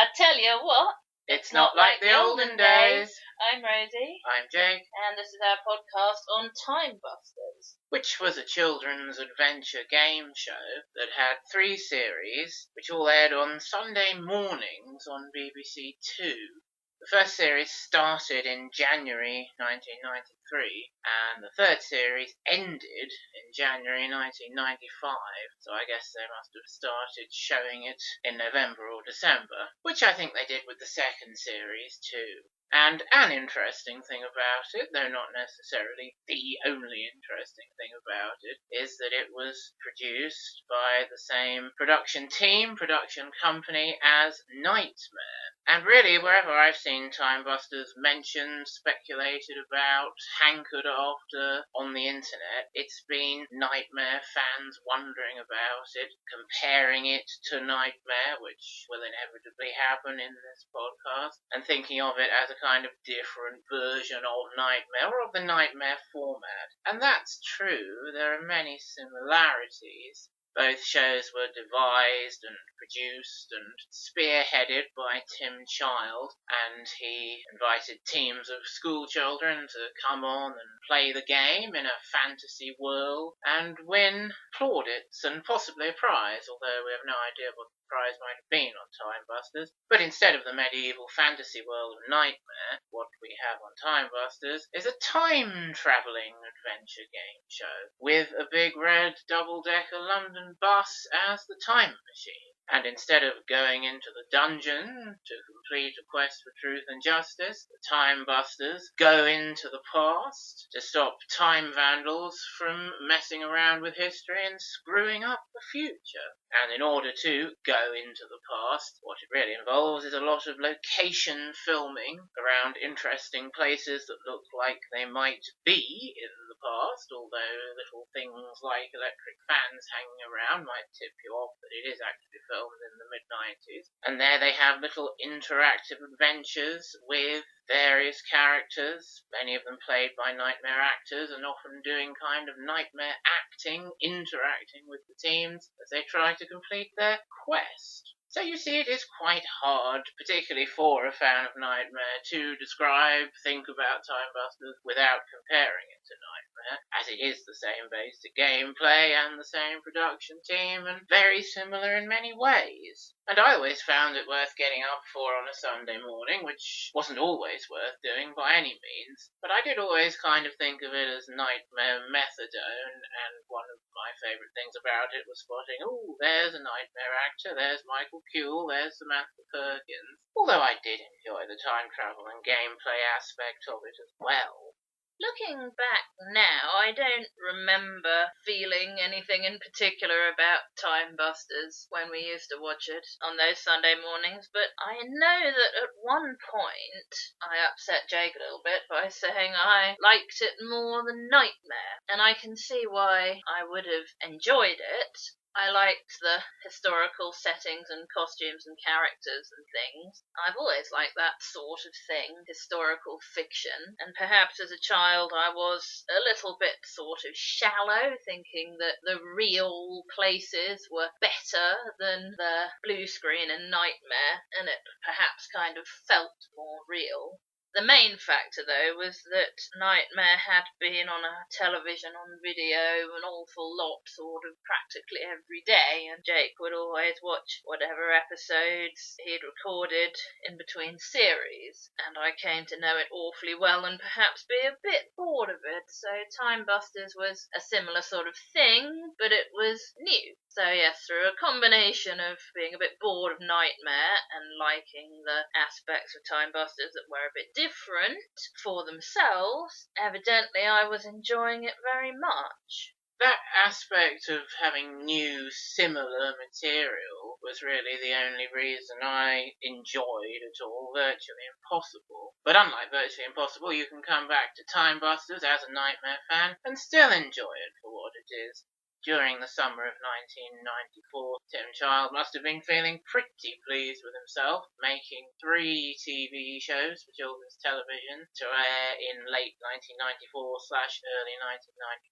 I tell you what, It's not like the olden days. I'm Rosie, I'm Jake, and this is our podcast on Time Busters. which was a children's adventure game show that had 3 series, which all aired on Sunday mornings on BBC Two. The first series started in January 1993, and the third series ended in January 1995, so I guess they must have started showing it in November or December, which I think they did with the second series too. And an interesting thing about it, though not necessarily the only interesting thing about it, is that it was produced by the same production company as Knightmare. And really, wherever I've seen Time Busters mentioned, speculated about, hankered after on the internet, it's been Knightmare fans wondering about it, comparing it to Knightmare, which will inevitably happen in this podcast, and thinking of it as a kind of different version of Knightmare, or of the Knightmare format. And that's true, there are many similarities. Both shows were devised and produced and spearheaded by Tim Child, and he invited teams of school children to come on and play the game in a fantasy world and win plaudits and possibly a prize, although we have no idea what the prize might have been on Time Busters. But instead of the medieval fantasy world of Knightmare, what we have on Time Busters is a time-travelling adventure game show with a big red double-decker London bus as the time machine. And instead of going into the dungeon to complete a quest for truth and justice, the Time Busters go into the past to stop time vandals from messing around with history and screwing up the future. And in order to go into the past, what it really involves is a lot of location filming around interesting places that look like they might be in the past, although little things like electric fans hanging around might tip you off that it is actually filmed in the mid-90s. And there they have little interactive adventures with various characters, many of them played by Knightmare actors, and often doing kind of Knightmare acting, interacting with the teams as they try to complete their quest. So you see, it is quite hard, particularly for a fan of Knightmare, to describe, think about Time Busters without comparing it to Knightmare, as it is the same basic gameplay and the same production team, and very similar in many ways. And I always found it worth getting up for on a Sunday morning, which wasn't always worth doing by any means, but I did always kind of think of it as Knightmare methadone, and one of my favourite things about it was spotting, oh, there's a Knightmare actor, there's Michael Kuehl, there's Samantha Perkins, although I did enjoy the time travel and gameplay aspect of it as well. Looking back now, I don't remember feeling anything in particular about Time Busters when we used to watch it on those Sunday mornings, but I know that at one point I upset Jake a little bit by saying I liked it more than Knightmare, and I can see why I would have enjoyed it. I liked the historical settings and costumes and characters and things. I've always liked that sort of thing, historical fiction, and perhaps as a child I was a little bit sort of shallow, thinking that the real places were better than the blue screen in Knightmare, and it perhaps kind of felt more real. The main factor, though, was that Knightmare had been on a television on video an awful lot, sort of practically every day, and Jake would always watch whatever episodes he'd recorded in between series, and I came to know it awfully well and perhaps be a bit bored of it, so Time Busters was a similar sort of thing, but it was new. So yes, through a combination of being a bit bored of Knightmare and liking the aspects of Time Busters that were a bit different for themselves, evidently I was enjoying it very much. That aspect of having new, similar material was really the only reason I enjoyed it all Virtually Impossible. But unlike Virtually Impossible, you can come back to Time Busters as a Knightmare fan and still enjoy it for what it is. During the summer of 1994, Tim Child must have been feeling pretty pleased with himself, making 3 TV shows for children's television to air in late 1994/early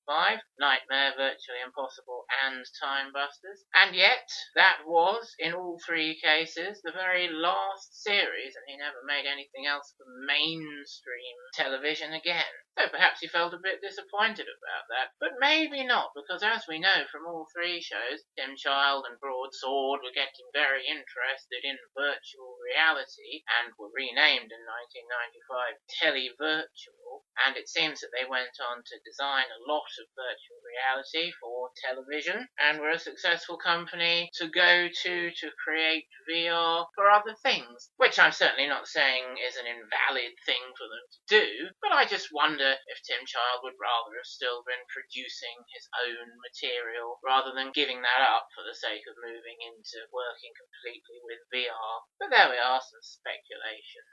1995, Knightmare, Virtually Impossible, and Time Busters. And yet, that was, in all 3 cases, the very last series, and he never made anything else for mainstream television again. So perhaps he felt a bit disappointed about that, but maybe not, because as we know from all 3 shows, Tim Child and Broadsword were getting very interested in virtual reality and were renamed in 1995 Televirtual, and it seems that they went on to design a lot of virtual reality for television and were a successful company to go to create VR for other things, which I'm certainly not saying is an invalid thing for them to do, but I just wonder if Tim Child would rather have still been producing his own material rather than giving that up for the sake of moving into working completely with VR. But there we are, some speculation.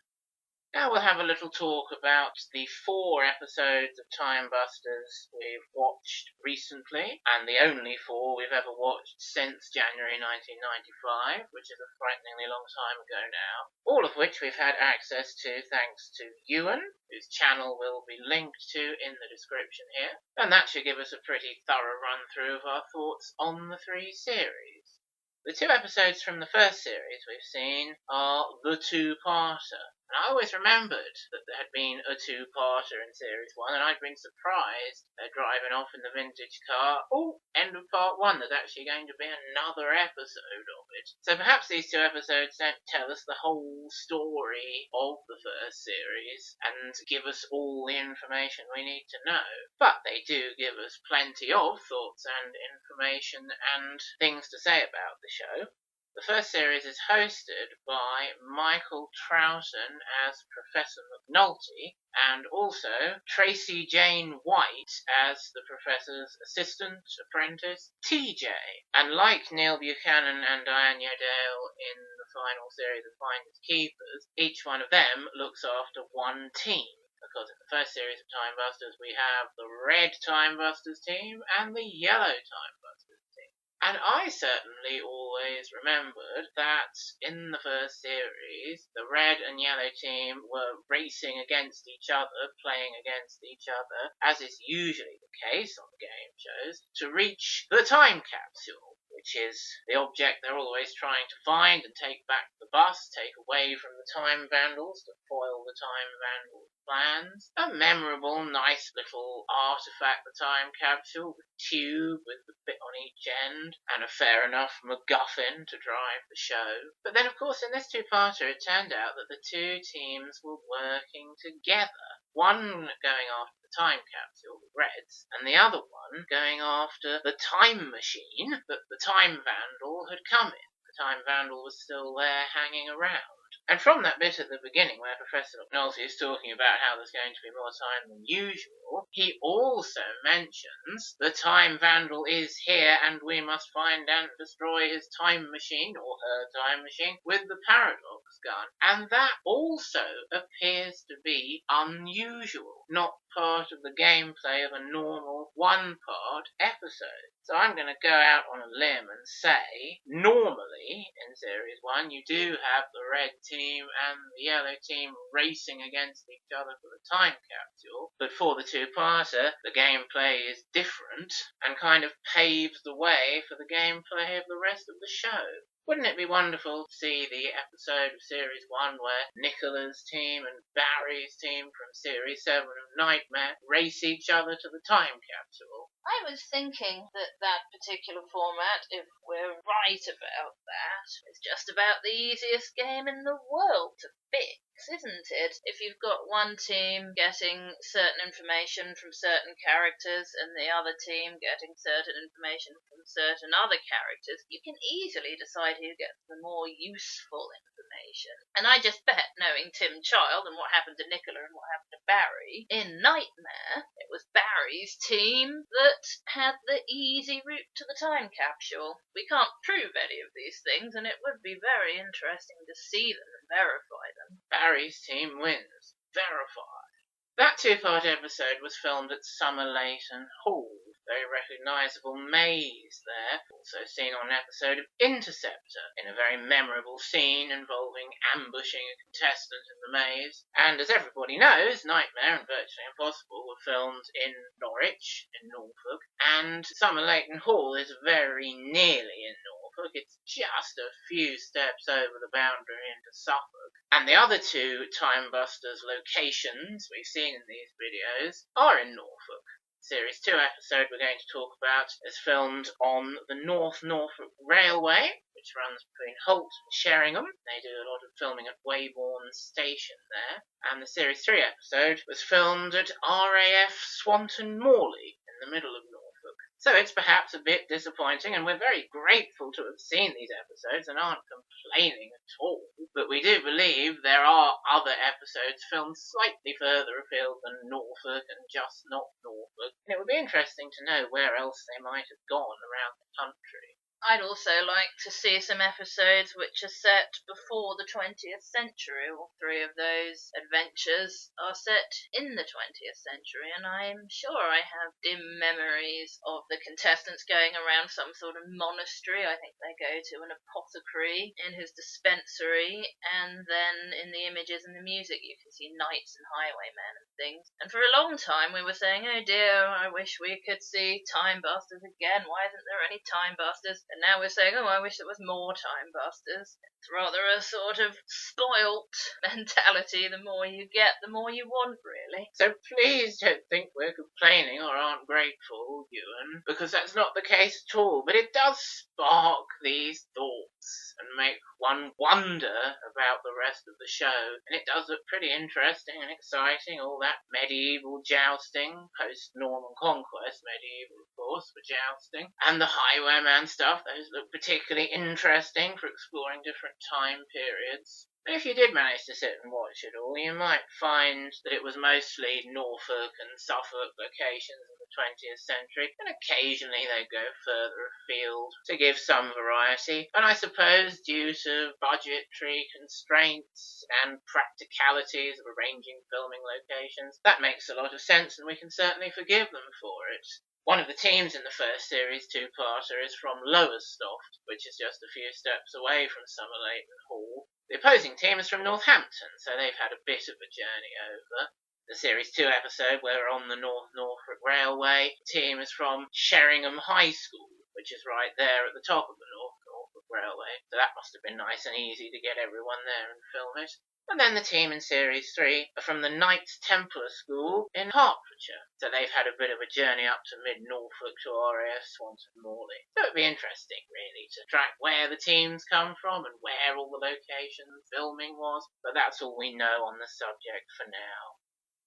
Now we'll have a little talk about the 4 episodes of Time Busters we've watched recently, and the only 4 we've ever watched since January 1995, which is a frighteningly long time ago now, all of which we've had access to thanks to Ewan, whose channel will be linked to in the description here, and that should give us a pretty thorough run-through of our thoughts on the 3 series. The 2 episodes from the first series we've seen are the 2-parter. And I always remembered that there had been a 2-parter in Series 1, and I'd been surprised driving off in the vintage car. Oh, end of Part 1, there's actually going to be another episode of it. So perhaps these 2 episodes don't tell us the whole story of the first series and give us all the information we need to know. But they do give us plenty of thoughts and information and things to say about the show. The first series is hosted by Michael Troughton as Professor McNulty, and also Tracy Jane White as the Professor's assistant apprentice, TJ. And like Neil Buchanan and Diane Yodale in the final series of Finders Keepers, each one of them looks after one team. Because in the first series of Time Busters we have the Red Time Busters team and the Yellow Time Busters team. And I certainly always remembered that in the first series, the red and yellow team were racing against each other, playing against each other, as is usually the case on game shows, to reach the time capsule, which is the object they're always trying to find and take back to the bus, take away from the Time Vandals to foil the Time Vandals' plans. A memorable, nice little artifact, the time capsule, the tube with the bit on each end, and a fair enough MacGuffin to drive the show. But then, of course, in this 2-parter, it turned out that the 2 teams were working together. One going after the time capsule, the Reds, and the other one going after the time machine that the Time Vandal had come in. The Time Vandal was still there hanging around. And from that bit at the beginning where Professor McNulty is talking about how there's going to be more time than usual, he also mentions the Time Vandal is here and we must find and destroy his time machine, or her time machine, with the Paradox gun. And that also appears to be unusual, not part of the gameplay of a normal 1-part episode. So I'm going to go out on a limb and say, normally, in Series 1, you do have the red team and the yellow team racing against each other for the time capsule, but for the 2-parter, the gameplay is different and kind of paves the way for the gameplay of the rest of the show. Wouldn't it be wonderful to see the episode of Series 1 where Nicola's team and Barry's team from Series 7 of Knightmare race each other to the time capsule? I was thinking that that particular format, if we're right about that, is just about the easiest game in the world to fix, isn't it? If you've got one team getting certain information from certain characters and the other team getting certain information from certain other characters, you can easily decide who gets the more useful information. And I just bet, knowing Tim Child and what happened to Nicola and what happened to Barry, in Knightmare, it was Barry's team that had the easy route to the time capsule. We can't prove any of these things, and it would be very interesting to see them and verify them. Barry's team wins. Verified. That 2-part episode was filmed at Summer Leighton Hall, very recognisable maze there, also seen on an episode of Interceptor, in a very memorable scene involving ambushing a contestant in the maze. And as everybody knows, Knightmare and Virtually Impossible were filmed in Norwich, in Norfolk, and Summer Leighton Hall is very nearly in Norfolk. It's just a few steps over the boundary into Suffolk. And the other two Time Busters locations we've seen in these videos are in Norfolk. Series 2 episode we're going to talk about is filmed on the North Norfolk Railway, which runs between Holt and Sheringham. They do a lot of filming at Weybourne Station there. And the Series 3 episode was filmed at RAF Swanton Morley in the middle of Norfolk. So it's perhaps a bit disappointing, and we're very grateful to have seen these episodes and aren't complaining at all. But we do believe there are other episodes filmed slightly further afield than Norfolk and just not Norfolk. And it would be interesting to know where else they might have gone around the country. I'd also like to see some episodes which are set before the 20th century. All three of those adventures are set in the 20th century, and I'm sure I have dim memories of the contestants going around some sort of monastery. I think they go to an apothecary in his dispensary, and then in the images and the music you can see knights and highwaymen and things. And for a long time we were saying, oh dear, I wish we could see Time Busters again. Why isn't there any Time Busters? And now we're saying, oh, I wish there was more Time Busters. It's rather a sort of spoilt mentality. The more you get, the more you want, really. So please don't think we're complaining or aren't grateful, Ewan, because that's not the case at all. But it does spark these thoughts and make one wonder about the rest of the show. And it does look pretty interesting and exciting, all that medieval jousting, post-Norman conquest medieval, of course, for jousting. And the highwayman stuff, those look particularly interesting for exploring different time periods. But if you did manage to sit and watch it all, you might find that it was mostly Norfolk and Suffolk locations of the 20th century, and occasionally they go further afield to give some variety. And I suppose due to budgetary constraints and practicalities of arranging filming locations, that makes a lot of sense, and we can certainly forgive them for it. One of the teams in the first series two-parter is from Lowestoft, which is just a few steps away from Summer Leighton Hall. The opposing team is from Northampton, so they've had a bit of a journey over. The Series 2 episode, where we're on the North Norfolk Railway, the team is from Sheringham High School, which is right there at the top of the North Norfolk Railway. So that must have been nice and easy to get everyone there and film it. And then the team in Series 3 are from the Knights Templar School in Hertfordshire. So they've had a bit of a journey up to mid-Norfolk to RAF Swanton Morley. So it'd be interesting, really, to track where the teams come from and where all the location filming was. But that's all we know on the subject for now.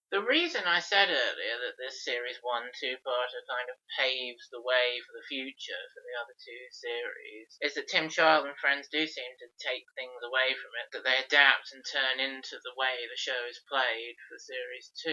The reason I said earlier that this Series 1 two-parter kind of paves the way for the future for the other two series is that Tim Child and friends do seem to take things away from it, that they adapt and turn into the way the show is played for Series 2.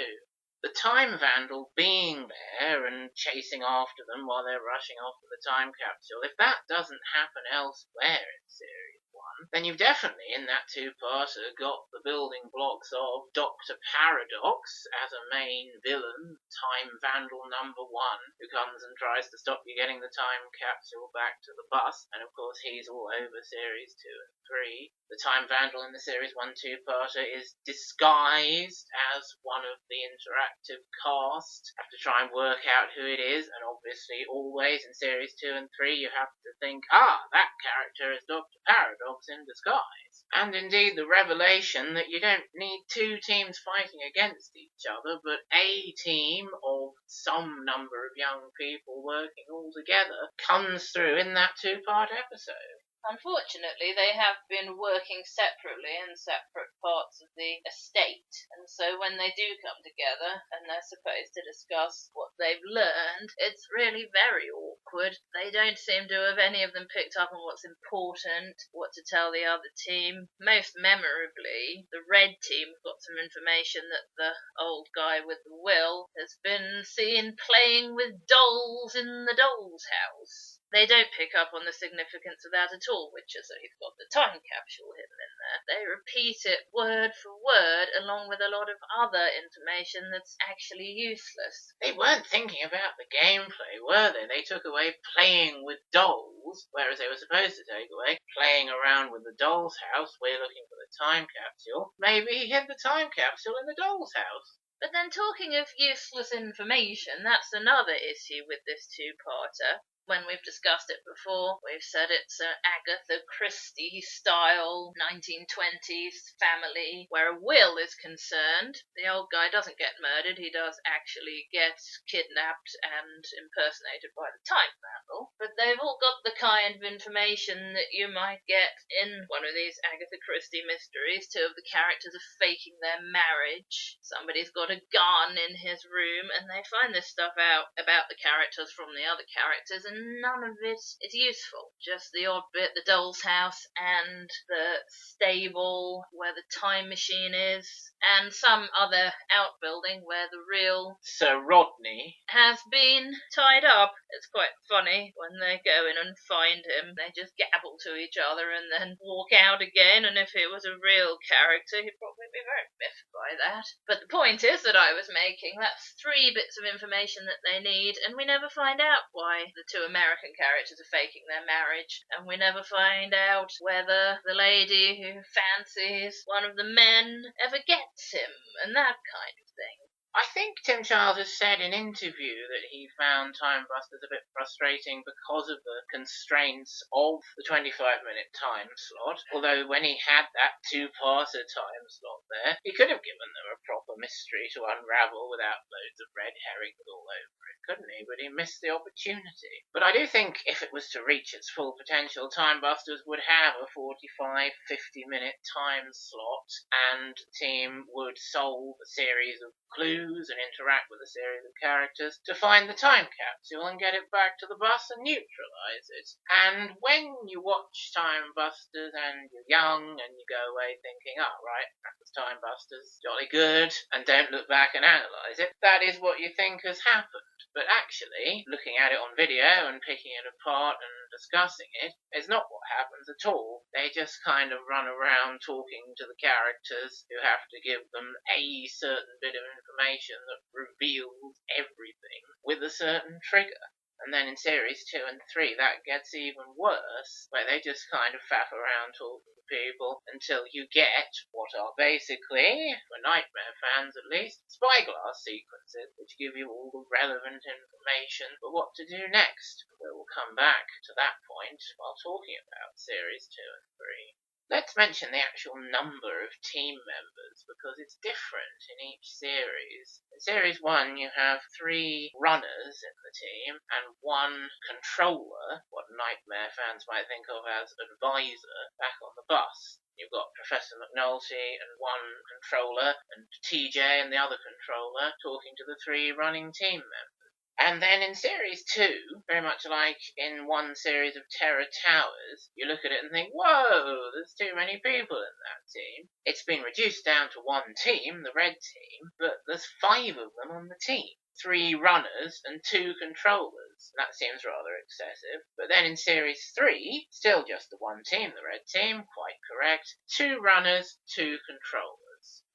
The Time Vandal being there and chasing after them while they're rushing off to the time capsule, if that doesn't happen elsewhere in Series 1, then you've definitely, in that two-parter, got the building blocks of Dr. Paradox as a main villain, Time Vandal number 1, who comes and tries to stop you getting the time capsule back to the bus, and of course he's all over Series 2 and 3. The Time Vandal in the Series 1 two-parter is disguised as one of the interactive cast. You have to try and work out who it is, and obviously always in Series 2 and 3 you have to think, that character is Dr. Paradox in disguise. And indeed the revelation that you don't need two teams fighting against each other, but a team of some number of young people working all together comes through in that two-part episode. Unfortunately, they have been working separately in separate parts of the estate, and so when they do come together and they're supposed to discuss what they've learned, it's really very awkward. They don't seem to have any of them picked up on what's important, what to tell the other team. Most memorably, the red team got some information that the old guy with the will has been seen playing with dolls in the doll's house. They don't pick up on the significance of that at all, which is that he's got the time capsule hidden in there. They repeat it word for word, along with a lot of other information that's actually useless. They weren't thinking about the gameplay, were they? They took away playing with dolls, whereas they were supposed to take away playing around with the doll's house. We're looking for the time capsule. Maybe he hid the time capsule in the doll's house. But then, talking of useless information, that's another issue with this two-parter. When we've discussed it before, we've said it's an Agatha Christie-style 1920s family where Will is concerned. The old guy doesn't get murdered, he does actually get kidnapped and impersonated by the time vandal. But they've all got the kind of information that you might get in one of these Agatha Christie mysteries. Two of the characters are faking their marriage. Somebody's got a gun in his room, and they find this stuff out about the characters from the other characters, and none of it is useful. Just the odd bit, the doll's house and the stable where the time machine is, and some other outbuilding where the real Sir Rodney has been tied up. It's quite funny when they go in and find him. They just gabble to each other and then walk out again, and if it was a real character, he'd probably be very miffed by that. But the point is that I was making, that's 3 bits of information that they need, and we never find out why the 2 American characters are faking their marriage, and we never find out whether the lady who fancies one of the men ever gets him, and that kind of thing. I think Tim Child has said in interview that he found Time Busters a bit frustrating because of the constraints of the 25-minute time slot. Although when he had that 2-parter time slot there, he could have given them a proper mystery to unravel without loads of red herrings all over it, couldn't he? But he missed the opportunity. But I do think if it was to reach its full potential, Time Busters would have a 45-50-minute time slot, and the team would solve a series of clues and interact with a series of characters to find the time capsule and get it back to the bus and neutralise it. And when you watch Time Busters and you're young and you go away thinking, oh, right, that was Time Busters, jolly good, and don't look back and analyse it, that is what you think has happened. But actually, looking at it on video and picking it apart and discussing it is not what happens at all. They just kind of run around talking to the characters who have to give them a certain bit of information that reveals everything with a certain trigger. And then in series 2 and 3, that gets even worse, where they just kind of faff around talking to people until you get what are basically, for Knightmare fans at least, spyglass sequences, which give you all the relevant information for what to do next. We will come back to that point while talking about series 2 and 3. Let's mention the actual number of team members, because it's different in each series. In Series 1, you have 3 runners in the team and 1 controller, what Knightmare fans might think of as advisor, back on the bus. You've got Professor McNulty and 1 controller, and TJ and the other controller talking to the 3 running team members. And then in Series 2, very much like in one series of Terror Towers, you look at it and think, whoa, there's too many people in that team. It's been reduced down to 1 team, the red team, but there's 5 of them on the team. 3 runners and 2 controllers. That seems rather excessive. But then in Series 3, still just the 1 team, the red team, quite correct. 2 runners, 2 controllers.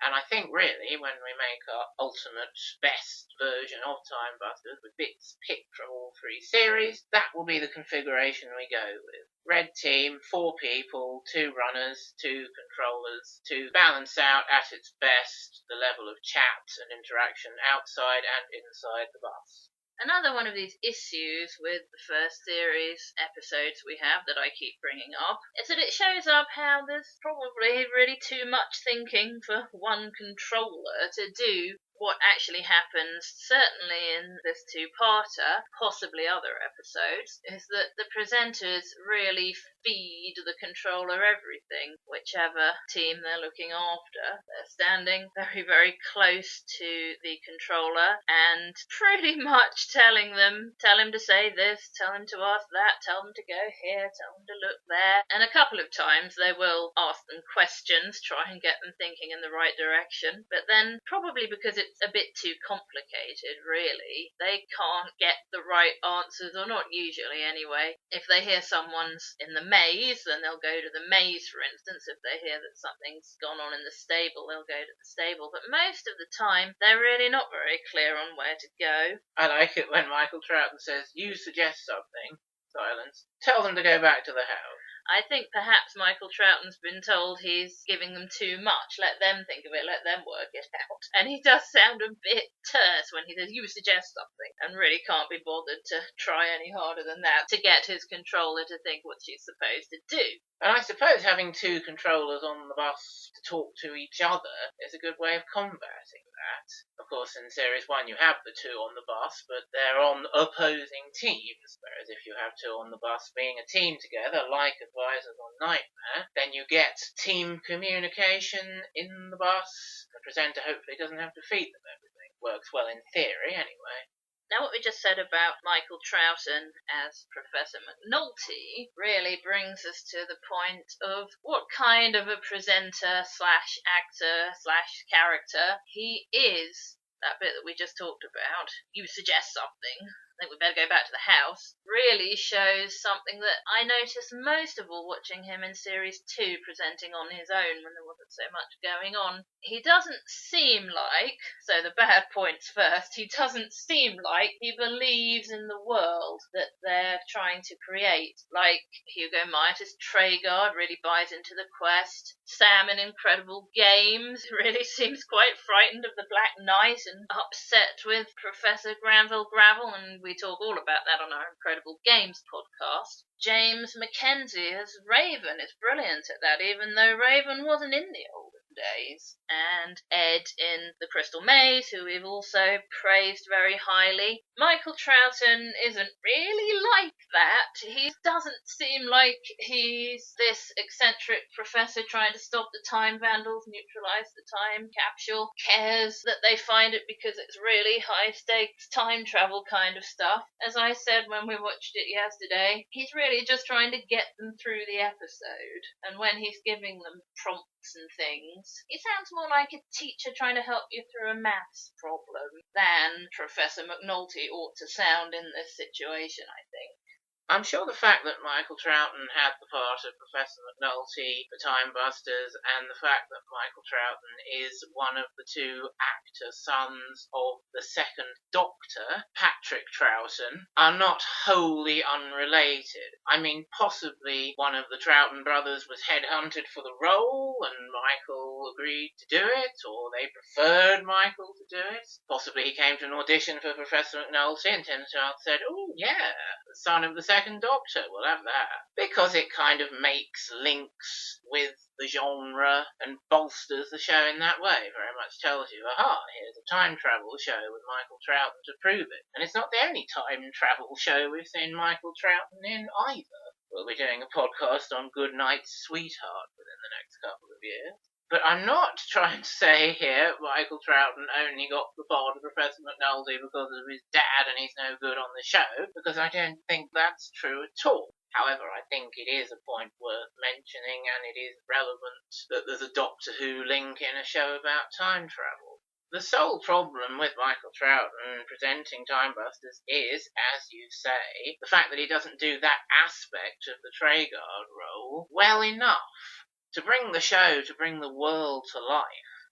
And I think really when we make our ultimate best version of Time Busters with bits picked from all 3 series, that will be the configuration we go with. Red team, 4 people, 2 runners, 2 controllers, to balance out at its best the level of chat and interaction outside and inside the bus. Another one of these issues with the first series episodes we have that I keep bringing up is that it shows up how there's probably really too much thinking for 1 controller to do what actually happens, certainly in this 2-parter, possibly other episodes, is that the presenters really feed the controller everything, whichever team they're looking after. They're standing very, very close to the controller and pretty much telling them, tell him to say this, tell him to ask that, tell him to go here, tell him to look there. And a couple of times they will ask them questions, try and get them thinking in the right direction. But then, probably because it's it's a bit too complicated, really. They can't get the right answers, or not usually anyway. If they hear someone's in the maze, then they'll go to the maze, for instance. If they hear that something's gone on in the stable, they'll go to the stable. But most of the time, they're really not very clear on where to go. I like it when Michael Troughton says, "You suggest something." Silence. "Tell them to go back to the house." I think perhaps Michael Troughton's been told he's giving them too much. Let them think of it, let them work it out. And he does sound a bit terse when he says, "You suggest something," and really can't be bothered to try any harder than that to get his controller to think what she's supposed to do. And I suppose having two controllers on the bus to talk to each other is a good way of combating that. Of course, in Series 1 you have the two on the bus, but they're on opposing teams, whereas if you have two on the bus being a team together, like Advisors on Knightmare, then you get team communication in the bus. The presenter hopefully doesn't have to feed them everything. Works well in theory, anyway. Now, what we just said about Michael Troughton as Professor McNulty really brings us to the point of what kind of a presenter slash actor slash character he is. That bit that we just talked about, "You suggest something, I think we better go back to the house," really shows something that I noticed most of all watching him in Series 2 presenting on his own when there wasn't so much going on. He doesn't seem like, so the bad points first, he doesn't seem like he believes in the world that they're trying to create. Like Hugo Mightis Treguard really buys into the quest. Sam in Incredible Games really seems quite frightened of the Black Knight and upset with Professor Granville Gravel, and we talk all about that on our Incredible Games podcast. James Mackenzie as Raven is brilliant at that, even though Raven wasn't in the Olden Days. And Ed in The Crystal Maze, who we've also praised very highly. Michael Troughton isn't really like that. He doesn't seem like he's this eccentric professor trying to stop the time vandals, neutralize the time capsule, cares that they find it because it's really high stakes time travel kind of stuff. As I said when we watched it yesterday, he's really just trying to get them through the episode. And when he's giving them prompts and things, he sounds more like a teacher trying to help you through a maths problem than Professor McNulty ought to sound in this situation, I think. I'm sure the fact that Michael Troughton had the part of Professor McNulty for Time Busters, and the fact that Michael Troughton is one of the two actor sons of the second Doctor, Patrick Troughton, are not wholly unrelated. I mean, possibly one of the Troughton brothers was headhunted for the role, and Michael agreed to do it, or they preferred Michael to do it. Possibly he came to an audition for Professor McNulty, and Tim Charles said, "Oh, yeah, the son of the second Doctor, we'll have that," because it kind of makes links with the genre and bolsters the show in that way. Very much tells you, aha, here's a time travel show with Michael Troughton to prove it. And it's not the only time travel show we've seen Michael Troughton in either. We'll be doing a podcast on Goodnight's Sweetheart within the next couple of years. But I'm not trying to say here Michael Troughton only got the part of Professor McNulty because of his dad and he's no good on the show, because I don't think that's true at all. However, I think it is a point worth mentioning, and it is relevant that there's a Doctor Who link in a show about time travel. The sole problem with Michael Troughton presenting Time Busters is, as you say, the fact that he doesn't do that aspect of the Treguard role well enough. To bring the show, to bring the world to life,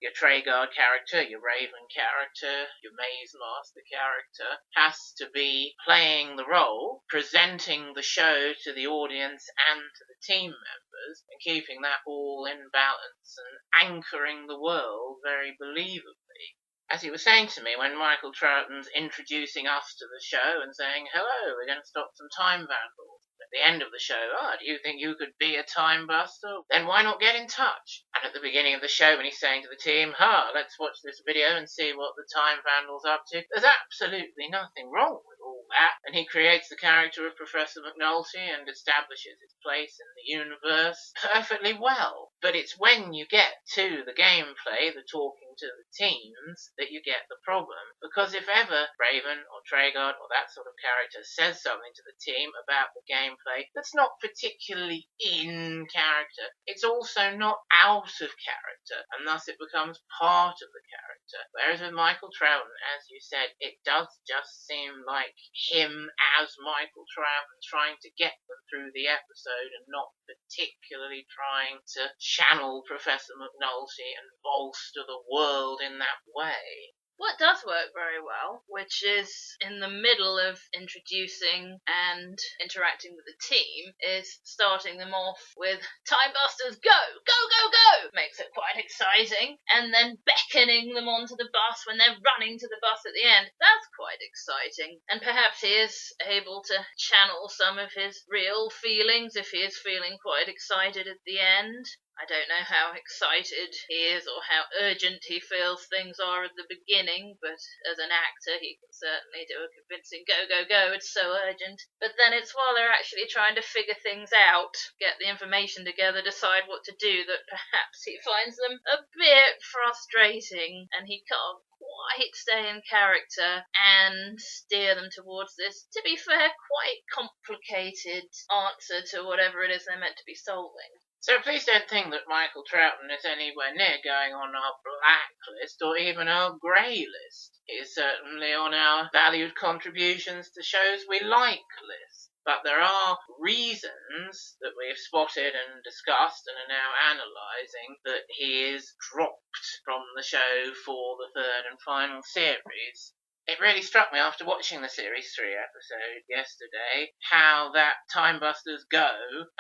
your Treguard character, your Raven character, your Maze Master character has to be playing the role, presenting the show to the audience and to the team members, and keeping that all in balance and anchoring the world very believably. As he was saying to me when Michael Troughton's introducing us to the show and saying, "Hello, we're going to stop some time vandals." At the end of the show, "Do you think you could be a time buster? Then why not get in touch?" And at the beginning of the show, when he's saying to the team, "Let's watch this video and see what the time vandal's up to," there's absolutely nothing wrong with all that. And he creates the character of Professor McNulty and establishes his place in the universe perfectly well. But it's when you get to the gameplay, the talking to the teams that you get the problem. Because if ever Raven or Traegard or that sort of character says something to the team about the gameplay that's not particularly in character, it's also not out of character, and thus it becomes part of the character. Whereas with Michael Troughton, as you said, it does just seem like him as Michael Troughton trying to get them through the episode and not particularly trying to channel Professor McNulty and bolster the world in that way. What does work very well, which is in the middle of introducing and interacting with the team, is starting them off with Time Busters, go, go, go, go! Makes it quite exciting. And then beckoning them onto the bus when they're running to the bus at the end. That's quite exciting. And perhaps he is able to channel some of his real feelings if he is feeling quite excited at the end. I don't know how excited he is or how urgent he feels things are at the beginning, but as an actor he can certainly do a convincing go, go, go, it's so urgent. But then it's while they're actually trying to figure things out, get the information together, decide what to do, that perhaps he finds them a bit frustrating and he can't quite stay in character and steer them towards this, to be fair, quite complicated answer to whatever it is they're meant to be solving. So please don't think that Michael Troughton is anywhere near going on our blacklist or even our grey list. He is certainly on our valued contributions to shows we like list. But there are reasons that we have spotted and discussed and are now analysing that he is dropped from the show for the third and final series. It really struck me after watching the Series 3 episode yesterday how that Time Busters go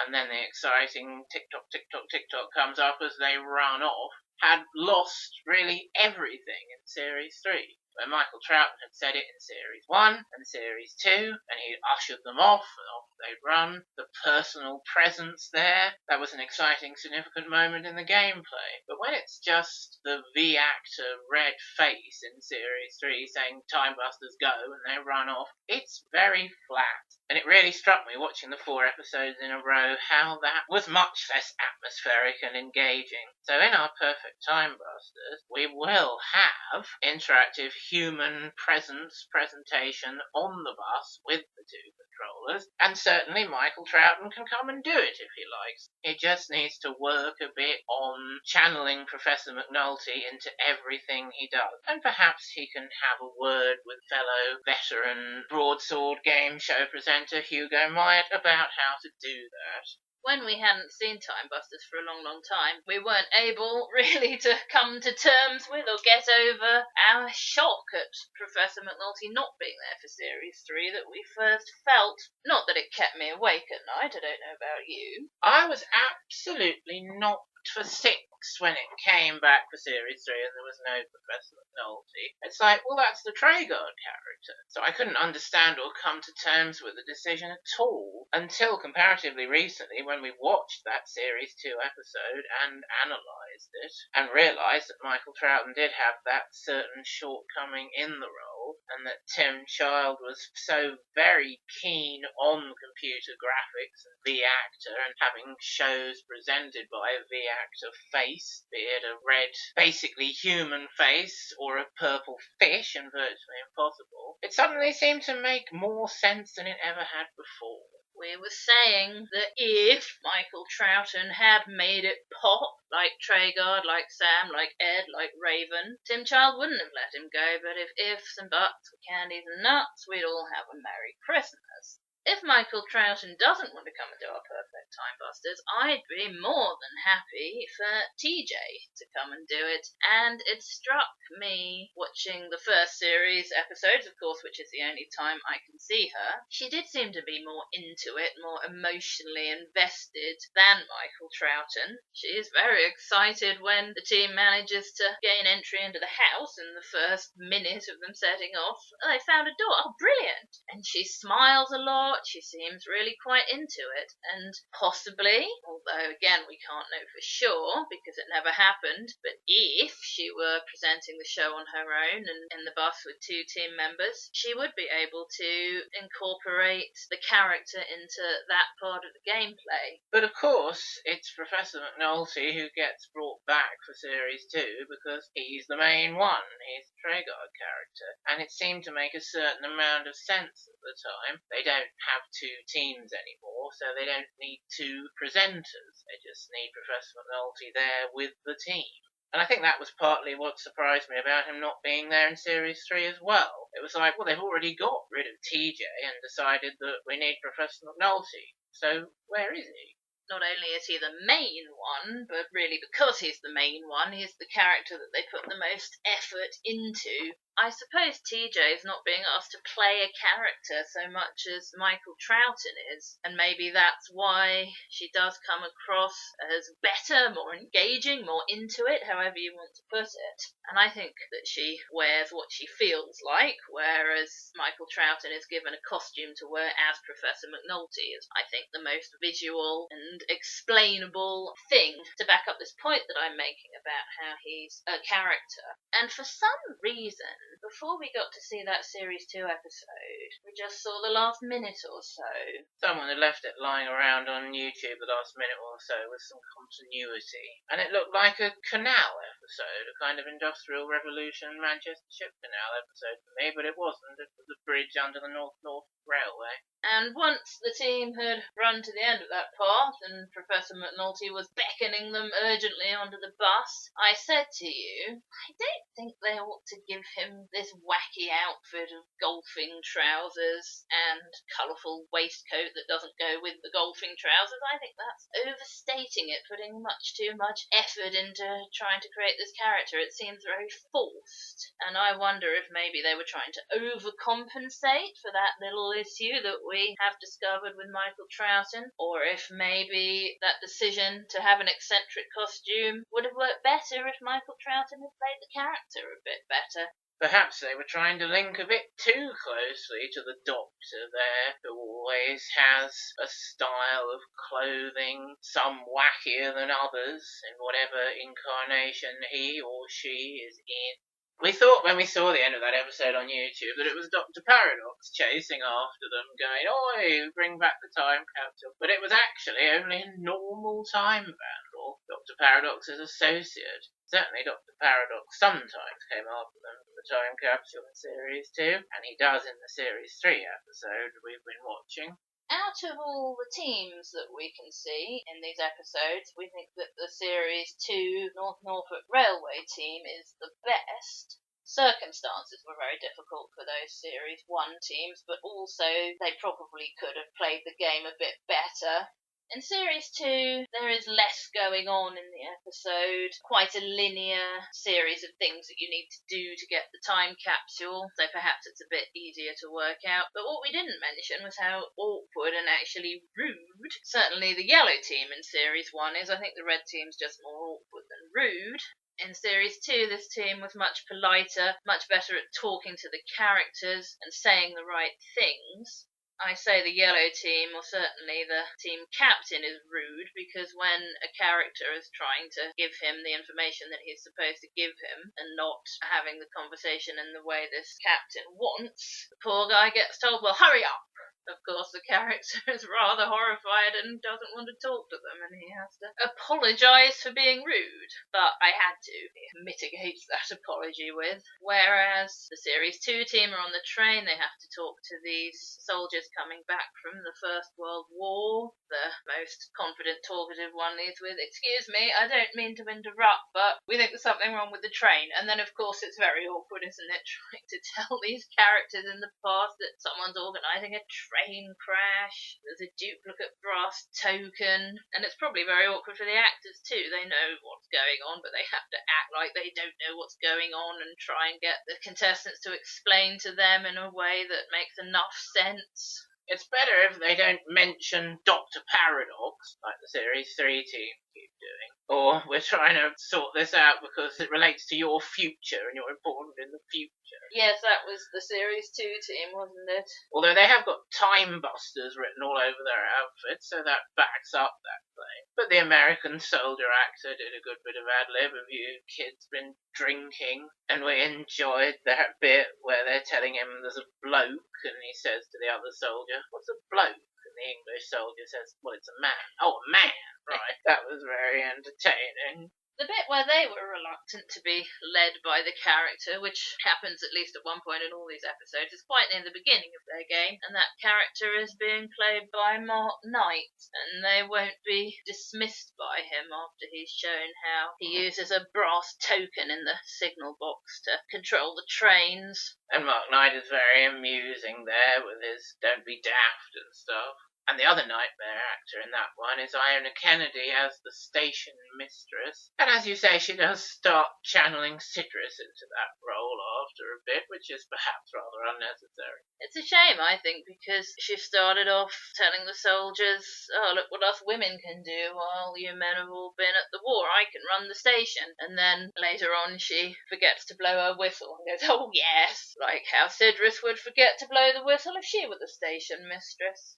and then the exciting tick-tock, tick-tock, tick-tock comes up as they run off had lost really everything in Series 3. Where Michael Troughton had said it in Series 1 and Series 2, and he ushered them off, and off they'd run. The personal presence there, that was an exciting, significant moment in the gameplay. But when it's just the V-actor red face in Series 3 saying Time Busters go, and they run off, it's very flat. And it really struck me watching the 4 episodes in a row how that was much less atmospheric and engaging. So in our Perfect Time Busters, we will have interactive human presence presentation on the bus with the 2 controllers, and certainly Michael Troughton can come and do it if he likes. He just needs to work a bit on channeling Professor McNulty into everything he does, and perhaps he can have a word with fellow veteran broadsword game show presenter Hugo Myatt about how to do that. When we hadn't seen Time Busters for a long, long time, we weren't able really to come to terms with or get over our shock at Professor McNulty not being there for Series 3 that we first felt. Not that it kept me awake at night, I don't know about you. I was absolutely knocked for 6 when it came back for Series 3 and there was no Professor McNulty. It's like, well, that's the Traegard character. So I couldn't understand or come to terms with the decision at all until comparatively recently when we watched that Series 2 episode and analysed it and realised that Michael Troughton did have that certain shortcoming in the role and that Tim Child was so very keen on computer graphics and V-actor and having shows presented by a V-actor face, be it a red, basically human face, or a purple fish and virtually impossible, it suddenly seemed to make more sense than it ever had before. We were saying that if Michael Troughton had made it pop, like Traegard, like Sam, like Ed, like Raven, Tim Child wouldn't have let him go, but if ifs and buts were candies and nuts, we'd all have a Merry Christmas. If Michael Troughton doesn't want to come and do our Perfect Time Busters, I'd be more than happy for TJ to come and do it. And it struck me, watching the first series episodes, of course, which is the only time I can see her, she did seem to be more into it, more emotionally invested than Michael Troughton. She is very excited when the team manages to gain entry into the house in the first minute of them setting off. They found a door. Oh, brilliant! And she smiles a lot. She seems really quite into it, and possibly, although again we can't know for sure because it never happened, but if she were presenting the show on her own and in the bus with two team members, she would be able to incorporate the character into that part of the gameplay. But of course, it's Professor McNulty who gets brought back for Series 2 because he's the main one. He's the Tregard character. And it seemed to make a certain amount of sense at the time. They don't have two teams anymore, so they don't need two presenters. They just need Professor McNulty there with the team. And I think that was partly what surprised me about him not being there in Series 3 as well. It was like, well, they've already got rid of TJ and decided that we need Professor McNulty. So where is he? Not only is he the main one, but really because he's the main one, he's the character that they put the most effort into. I suppose TJ is not being asked to play a character so much as Michael Troughton is, and maybe that's why she does come across as better, more engaging, more into it, however you want to put it. And I think that she wears what she feels like, whereas Michael Troughton is given a costume to wear as Professor McNulty is, I think, the most visual and explainable thing to back up this point that I'm making about how he's a character. And for some reason, before we got to see that Series 2 episode, we just saw the last minute or so. Someone had left it lying around on YouTube the last minute or so with some continuity. And it looked like a canal episode, a kind of Industrial Revolution Manchester Ship Canal episode for me, but it wasn't. It was a bridge under the North Railway. And once the team had run to the end of that path and Professor McNulty was beckoning them urgently onto the bus, I said to you, I don't think they ought to give him this wacky outfit of golfing trousers and colourful waistcoat that doesn't go with the golfing trousers. I think that's overstating it, putting much too much effort into trying to create this character. It seems very forced. And I wonder if maybe they were trying to overcompensate for that little issue that we have discovered with Michael Troughton, or if maybe that decision to have an eccentric costume would have worked better if Michael Troughton had played the character a bit better. Perhaps they were trying to link a bit too closely to the Doctor there, who always has a style of clothing, some wackier than others, in whatever incarnation he or she is in. We thought when we saw the end of that episode on YouTube that it was Dr. Paradox chasing after them, going, "Oi, bring back the time capsule." But it was actually only a normal time vandal, Dr. Paradox's associate. Certainly Dr. Paradox sometimes came after them for the time capsule in Series 2, and he does in the Series 3 episode we've been watching. Out of all the teams that we can see in these episodes, we think that the Series 2 North Norfolk Railway team is the best. Circumstances were very difficult for those Series 1 teams, but also they probably could have played the game a bit better. In Series 2, there is less going on in the episode, quite a linear series of things that you need to do to get the time capsule, so perhaps it's a bit easier to work out. But what we didn't mention was how awkward and actually rude, certainly the yellow team in Series 1 is. I think the red team's just more awkward than rude. In Series 2, this team was much politer, much better at talking to the characters and saying the right things. I say the yellow team, or certainly the team captain, is rude because when a character is trying to give him the information that he's supposed to give him and not having the conversation in the way this captain wants, the poor guy gets told, well, hurry up. Of course, the character is rather horrified and doesn't want to talk to them, and he has to apologise for being rude. But I had to mitigate that apology with. Whereas the Series 2 team are on the train, they have to talk to these soldiers coming back from the First World War. The most confident, talkative one leads with, "Excuse me, I don't mean to interrupt, but we think there's something wrong with the train." And then, of course, it's very awkward, isn't it, trying to tell these characters in the past that someone's organising a train crash, there's a duplicate brass token, and it's probably very awkward for the actors too. They know what's going on, but they have to act like they don't know what's going on and try and get the contestants to explain to them in a way that makes enough sense. It's better if they don't mention Dr. Paradox, like the Series 3 team keep doing. Or we're trying to sort this out because it relates to your future and you're important in the future. Yes, that was the Series 2 team, wasn't it? Although they have got Time Busters written all over their outfits, so that backs up that claim. But the American Soldier actor did a good bit of ad-lib of you kids been drinking, and we enjoyed that bit where they're telling him there's a bloke, and he says to the other soldier, "What's a bloke?" And the English soldier says, "Well, it's a man." "Oh, a man, right." That was very entertaining. The bit where they were reluctant to be led by the character, which happens at least at one point in all these episodes, is quite near the beginning of their game, and that character is being played by Mark Knight, and they won't be dismissed by him after he's shown how he uses a brass token in the signal box to control the trains. And Mark Knight is very amusing there with his "don't be daft" and stuff. And the other Knightmare actor in that one is Iona Kennedy as the station mistress. And as you say, she does start channeling Citrus into that role after a bit, which is perhaps rather unnecessary. It's a shame, I think, because she started off telling the soldiers, "Oh, look what us women can do while you men have all been at the war. I can run the station." And then later on she forgets to blow her whistle and goes, "Oh, yes," like how Citrus would forget to blow the whistle if she were the station mistress.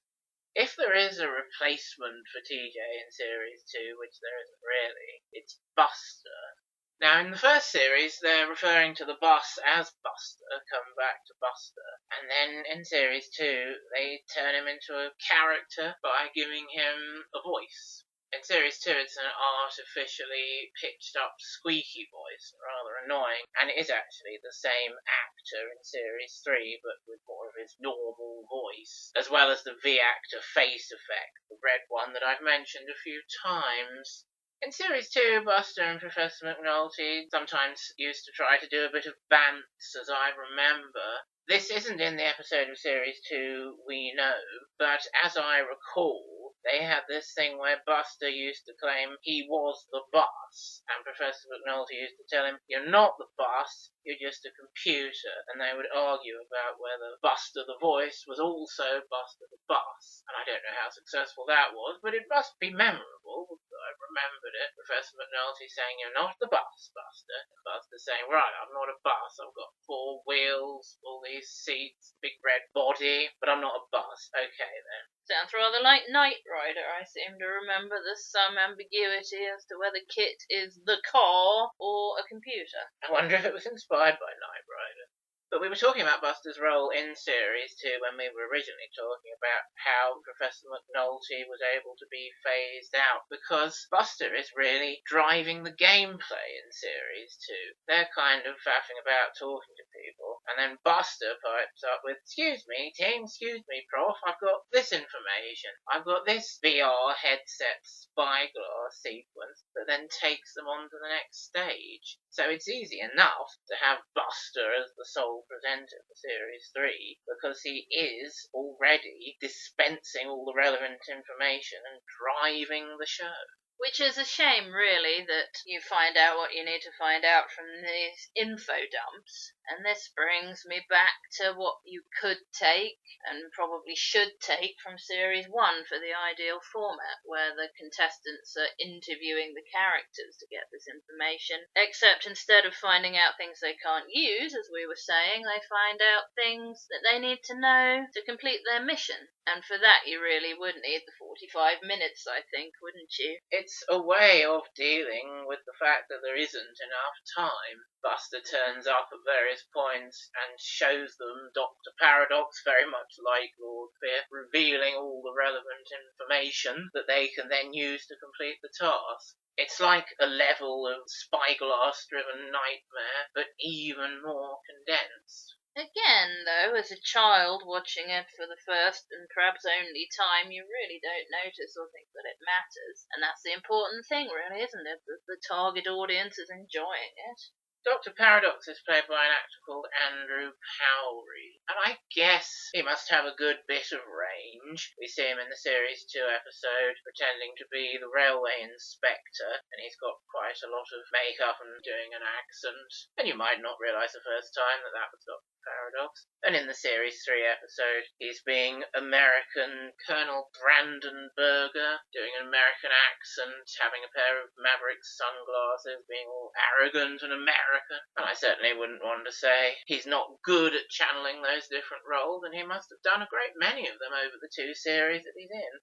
If there is a replacement for TJ in Series 2, which there isn't really, it's Buster. Now, in the first series, they're referring to the bus as Buster, come back to Buster. And then in Series 2, they turn him into a character by giving him a voice. In Series 2, it's an artificially pitched up squeaky voice, rather annoying, and it is actually the same actor in Series 3, but with more of his normal voice, as well as the V-actor face effect, the red one that I've mentioned a few times. In Series 2, Buster and Professor McNulty sometimes used to try to do a bit of bants, as I remember. This isn't in the episode of Series 2 we know, but as I recall, they had this thing where Buster used to claim he was the boss, and Professor McNulty used to tell him, "You're not the boss, you're just a computer," and they would argue about whether Buster the voice was also Buster the boss. And I don't know how successful that was, but it must be memorable. I remembered it. Professor McNulty saying, "You're not the boss, Buster," and Buster saying, "Right, I'm not a boss, I've got 4 wheels, all these seats, big red body, but I'm not a boss." Okay then. Sounds rather like Knight Rider. I seem to remember there's some ambiguity as to whether Kit is the car or a computer. I wonder if it was inspired by Knight Rider. But we were talking about Buster's role in Series 2 when we were originally talking about how Professor McNulty was able to be phased out, because Buster is really driving the gameplay in Series 2. They're kind of faffing about talking to people, and then Buster pipes up with, "Excuse me, team, excuse me, Prof, I've got this information. I've got this VR headset spyglass sequence that then takes them on to the next stage." So it's easy enough to have Buster as the sole presenter for Series 3, because he is already dispensing all the relevant information and driving the show. Which is a shame, really, that you find out what you need to find out from these info dumps. And this brings me back to what you could take, and probably should take, from Series 1 for the ideal format, where the contestants are interviewing the characters to get this information. Except instead of finding out things they can't use, as we were saying, they find out things that they need to know to complete their mission. And for that you really would need the 45 minutes, I think, wouldn't you? It's a way of dealing with the fact that there isn't enough time. Buster turns up at various points and shows them Dr. Paradox, very much like Lord Fear, revealing all the relevant information that they can then use to complete the task. It's like a level of spyglass-driven Knightmare, but even more condensed. Again, though, as a child watching it for the first and perhaps only time, you really don't notice or think that it matters. And that's the important thing, really, isn't it? That the target audience is enjoying it. Dr. Paradox is played by an actor called Andrew Powrie, and I guess he must have a good bit of range. We see him in the Series 2 episode pretending to be the railway inspector, and he's got quite a lot of makeup and doing an accent, and you might not realise the first time that that was Dr. Paradox. And in the Series 3 episode, he's being American Colonel Brandon Berger, doing an American accent, having a pair of Maverick sunglasses, being all arrogant and American. And I certainly wouldn't want to say he's not good at channeling those different roles, and he must have done a great many of them over the 2 series that he's in.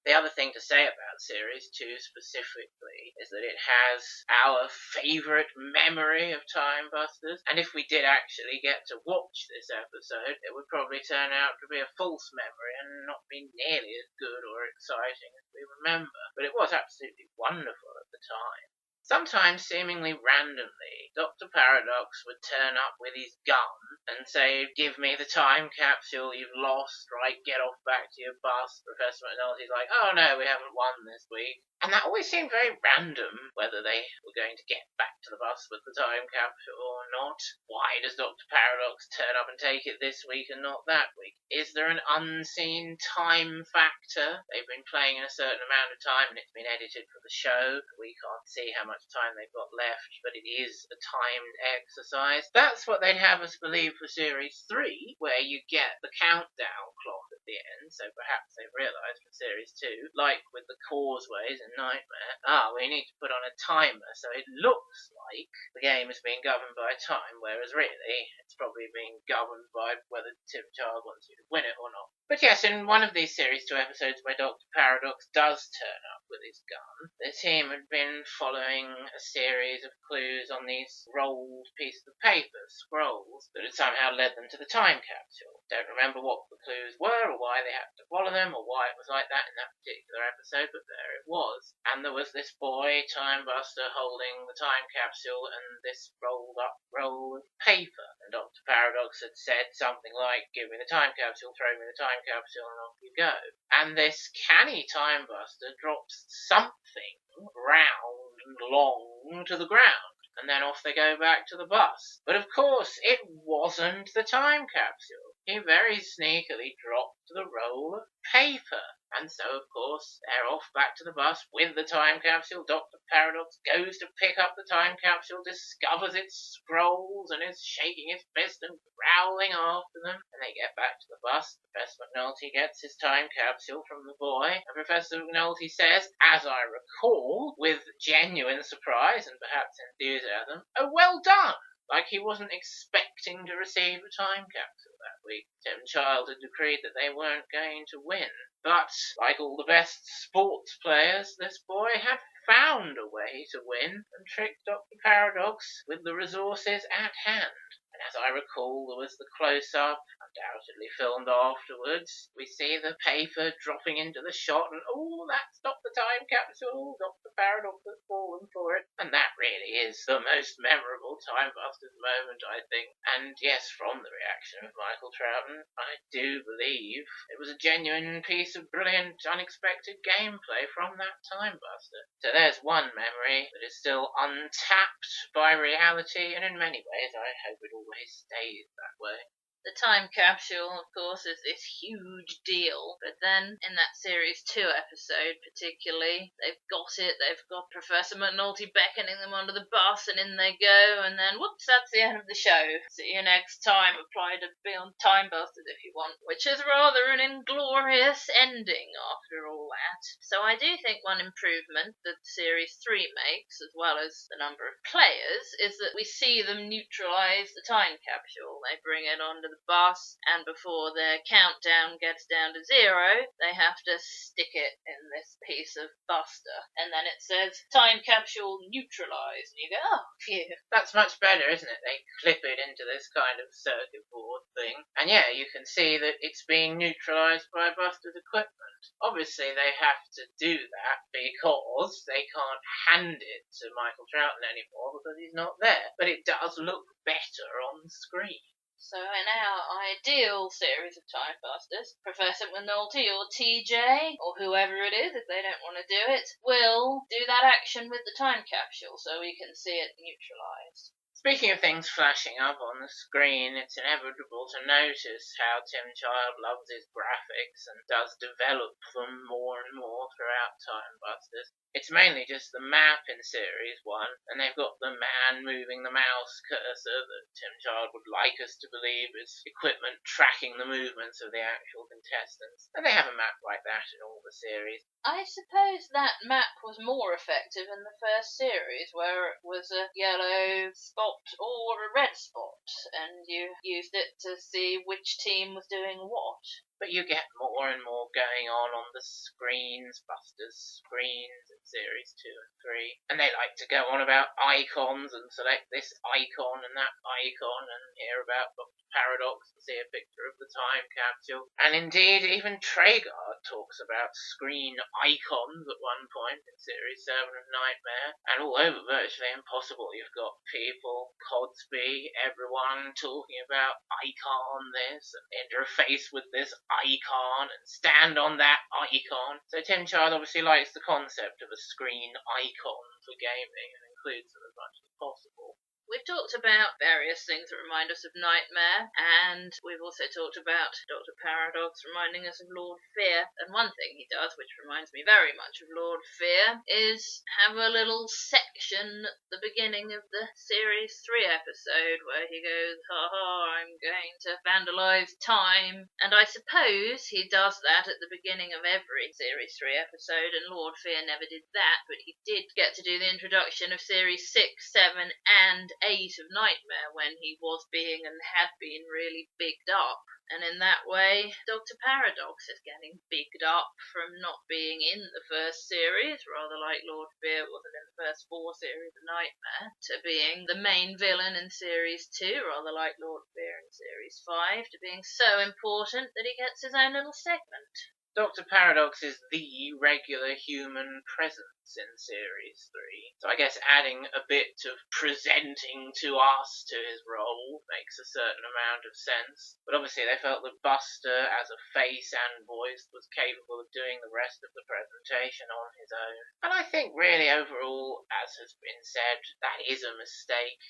The other thing to say about Series 2 specifically is that it has our favourite memory of Time Busters, and if we did actually get to watch this episode, it would probably turn out to be a false memory and not be nearly as good or exciting as we remember. But it was absolutely wonderful at the time. Sometimes, seemingly randomly, Dr. Paradox would turn up with his gun and say, "Give me the time capsule you've lost, right, get off back to your bus." Professor McNulty's like, "Oh no, we haven't won this week." And that always seemed very random, whether they were going to get back to the bus with the time capsule or not. Why does Dr. Paradox turn up and take it this week and not that week? Is there an unseen time factor? They've been playing in a certain amount of time and it's been edited for the show. We can't see how much time they've got left, but it is a timed exercise. That's what they'd have us believe for Series 3, where you get the countdown clock at the end, so perhaps they've realised for Series 2, like with the causeways in Knightmare, we need to put on a timer so it looks like the game is being governed by time, whereas really it's probably being governed by whether Tim Child wants you to win it or not. But yes, in one of these Series 2 episodes where Dr. Paradox does turn up with his gun, the team had been following a series of clues on these rolled pieces of paper, scrolls, that had somehow led them to the time capsule. Don't remember what the clues were or why they had to follow them or why it was like that in that particular episode, but there it was. And there was this boy, Time Buster, holding the time capsule and this rolled up roll of paper. And Dr. Paradox had said something like, "Give me the time capsule, throw me the time capsule, and off you go." And this canny Time Buster drops something round and long to the ground, and then off they go back to the bus. But of course, it wasn't the time capsule. He very sneakily dropped the roll of paper. And so, of course, they're off back to the bus with the time capsule. Dr. Paradox goes to pick up the time capsule, discovers its scrolls, and is shaking his fist and growling after them. And they get back to the bus. Professor McNulty gets his time capsule from the boy. And Professor McNulty says, as I recall, with genuine surprise and perhaps enthusiasm, "Oh, well done!" Like he wasn't expecting to receive a time capsule that week. Tim Child had decreed that they weren't going to win. But, like all the best sports players, this boy had found a way to win and tricked Dr. Paradox with the resources at hand. And as I recall, there was the close-up, undoubtedly filmed afterwards. We see the paper dropping into the shot and, "Oh, that's not the time capsule. Dr. Paradox has fallen for it." And that really is the most memorable Time Busters moment, I think. And yes, from the reaction of Michael Troughton, I do believe it was a genuine piece of brilliant, unexpected gameplay from that Time Buster. So there's one memory that is still untapped by reality, and in many ways I hope it always stays that way. The time capsule, of course, is this huge deal, but then in that Series 2 episode particularly, they've got Professor McNulty beckoning them onto the bus, and in they go, and then whoops, that's the end of the show. See you next time, apply to be on Time Busters if you want, which is rather an inglorious ending after all that. So I do think one improvement that Series 3 makes, as well as the number of players, is that we see them neutralise the time capsule. They bring it onto the bus, and before their countdown gets down to 0, they have to stick it in this piece of Buster, and then it says time capsule neutralized, and you go, "Oh, phew." That's much better, isn't it? They clip it into this kind of circuit board thing, and yeah, you can see that it's being neutralized by Buster's equipment. Obviously, they have to do that because they can't hand it to Michael Troughton anymore because he's not there, but it does look better on screen. So in our ideal series of Time Busters, Professor McNulty or TJ, or whoever it is, if they don't want to do it, will do that action with the time capsule so we can see it neutralised. Speaking of things flashing up on the screen, it's inevitable to notice how Tim Child loves his graphics and does develop them more and more throughout Time Busters. It's mainly just the map in Series 1, and they've got the man moving the mouse cursor that Tim Child would like us to believe is equipment tracking the movements of the actual contestants. And they have a map like that in all the series. I suppose that map was more effective in the first series, where it was a yellow spot or a red spot, and you used it to see which team was doing what. But you get more and more going on the screens, Busters screens in Series 2 and 3. And they like to go on about icons and select this icon and that icon and hear about Dr. Paradox and see a picture of the time capsule. And indeed, even Traegard talks about screen icons at one point in Series 7 of Knightmare. And all over Virtually Impossible, you've got people, Codsby, everyone talking about icon this and interface with this icon and stand on that icon. So Tim Child obviously likes the concept of a screen icon for gaming and includes them as much as possible. We've talked about various things that remind us of Knightmare, and we've also talked about Dr. Paradox reminding us of Lord Fear. And one thing he does, which reminds me very much of Lord Fear, is have a little section at the beginning of the Series 3 episode where he goes, ha, I'm going to vandalise time. And I suppose he does that at the beginning of every Series 3 episode, and Lord Fear never did that, but he did get to do the introduction of Series 6, 7 and 8 of Knightmare when he was being and had been really bigged up. And in that way, Dr. Paradox is getting bigged up from not being in the first series, rather like Lord Fear wasn't in the first 4 series of Knightmare, to being the main villain in Series 2, rather like Lord Fear in Series 5, to being so important that he gets his own little segment. Dr. Paradox is the regular human presence in Series 3, so I guess adding a bit of presenting to us to his role makes a certain amount of sense. But obviously they felt that Buster, as a face and voice, was capable of doing the rest of the presentation on his own. And I think really overall, as has been said, that is a mistake.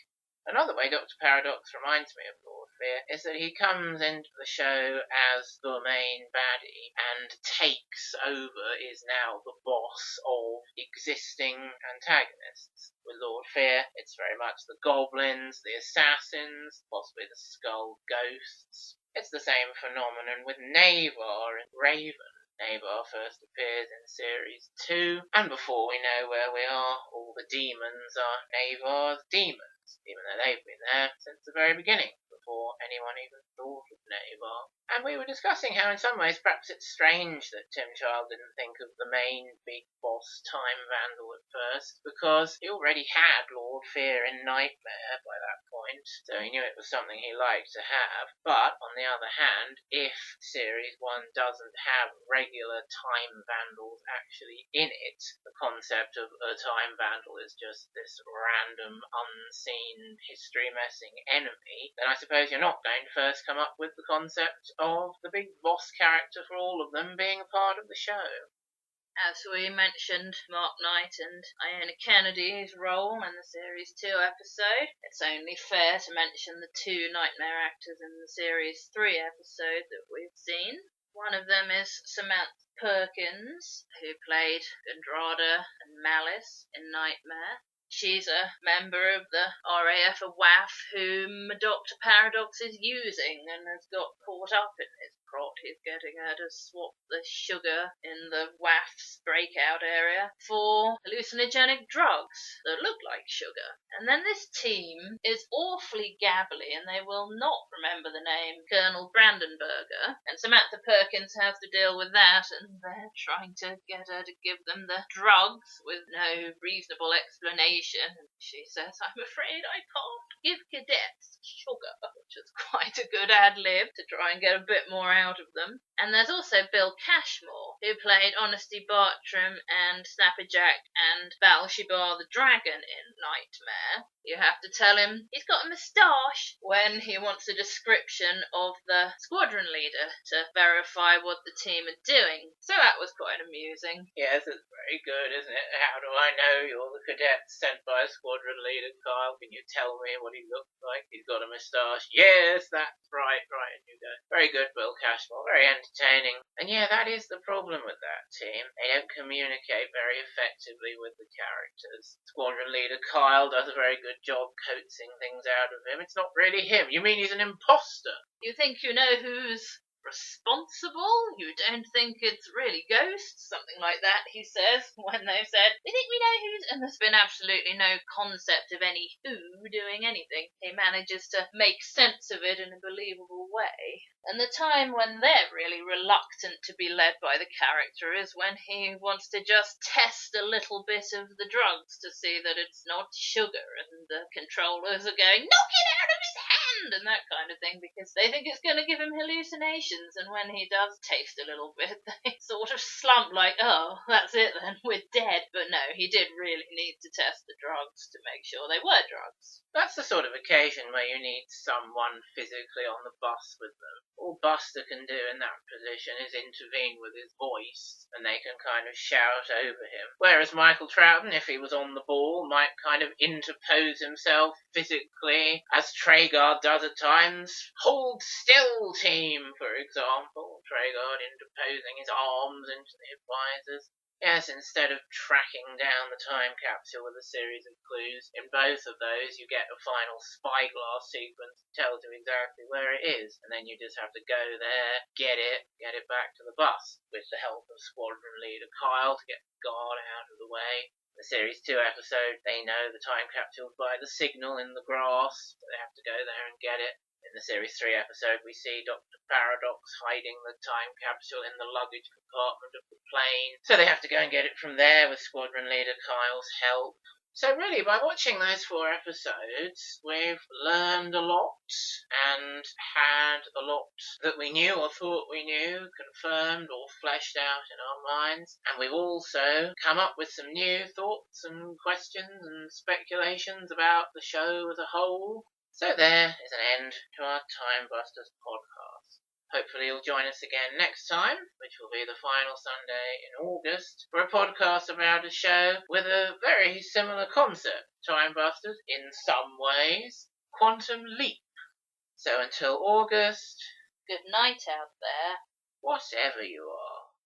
Another way Dr. Paradox reminds me of Lord Fear is that he comes into the show as the main baddie and takes over, is now the boss of existing antagonists. With Lord Fear, it's very much the goblins, the assassins, possibly the skull ghosts. It's the same phenomenon with Navar and Raven. Navar first appears in Series 2, and before we know where we are, all the demons are Navar's demons. Even though they've been there since the very beginning, before anyone even thought of Navar. And we were discussing how in some ways perhaps it's strange that Tim Child didn't think of the main big boss Time Vandal at first, because he already had Lord Fear in Knightmare by that point, so he knew it was something he liked to have. But, on the other hand, if Series 1 doesn't have regular Time Vandals actually in it, the concept of a Time Vandal is just this random, unseen, history-messing enemy, then I suppose you're not going to first come up with the concept of the big boss character for all of them being a part of the show. As we mentioned, Mark Knight and Iona Kennedy's role in the Series 2 episode, it's only fair to mention the 2 Knightmare actors in the Series 3 episode that we've seen. One of them is Samantha Perkins, who played Andrada and Malice in Knightmare. She's a member of the RAF of WAF whom Dr. Paradox is using and has got caught up in his plot. He's getting her to swap the sugar in the WAF's breakout area for hallucinogenic drugs that look like sugar. And then this team is awfully gabbly and they will not remember the name Colonel Brandenburger. And Samantha Perkins has to deal with that, and they're trying to get her to give them the drugs with no reasonable explanation. And she says, I'm afraid I can't give cadets sugar, which is quite a good ad-lib to try and get a bit more out of them. And there's also Bill Cashmore, who played Honesty Bartram and Snapperjack and Balshibar the Dragon in Knightmare, you have to tell him he's got a moustache when he wants a description of the squadron leader to verify what the team are doing. So that was quite amusing. Yes, it's very good, isn't it? How do I know you're the cadet sent by squadron leader Kyle? Can you tell me what he looks like? He's got a moustache. Yes, that's right, and you go. Very good, Bill Cashmore. Very entertaining. And yeah, that is the problem with that team. They don't communicate very effectively with the characters. Squadron leader Kyle does a very good job coaxing things out of him. It's not really him. You mean he's an imposter? You think you know who's responsible? You don't think it's really ghosts? Something like that, he says, when they've said, we think we know who's... And there's been absolutely no concept of any who doing anything. He manages to make sense of it in a believable way. And the time when they're really reluctant to be led by the character is when he wants to just test a little bit of the drugs to see that it's not sugar, and the controllers are going, knock it out of his hand, and that kind of thing, because they think it's going to give him hallucinations, and when he does taste a little bit, they sort of slump like, oh, that's it then, we're dead. But no, he did really need to test the drugs to make sure they were drugs. That's the sort of occasion where you need someone physically on the bus with them. All Buster can do in that position is intervene with his voice, and they can kind of shout over him. Whereas Michael Troughton, if he was on the ball, might kind of interpose himself physically, as Traegard does at times. Hold still, team, for example. Traegard interposing his arms into the advisors. Yes, instead of tracking down the time capsule with a series of clues, in both of those you get a final spyglass sequence that tells you exactly where it is, and then you just have to go there, get it back to the bus, with the help of squadron leader Kyle to get the guard out of the way. The Series 2 episode, they know the time capsule by the signal in the grass, so they have to go there and get it. In the Series 3 episode, we see Dr. Paradox hiding the time capsule in the luggage compartment of the plane, so they have to go and get it from there with squadron leader Kyle's help. So really, by watching those 4 episodes, we've learned a lot and had a lot that we knew or thought we knew confirmed or fleshed out in our minds. And we've also come up with some new thoughts and questions and speculations about the show as a whole. So there is an end to our Time Busters podcast. Hopefully you'll join us again next time, which will be the final Sunday in August, for a podcast about a show with a very similar concept, Time Busters, in some ways, Quantum Leap. So until August, good night out there. Whatever you are.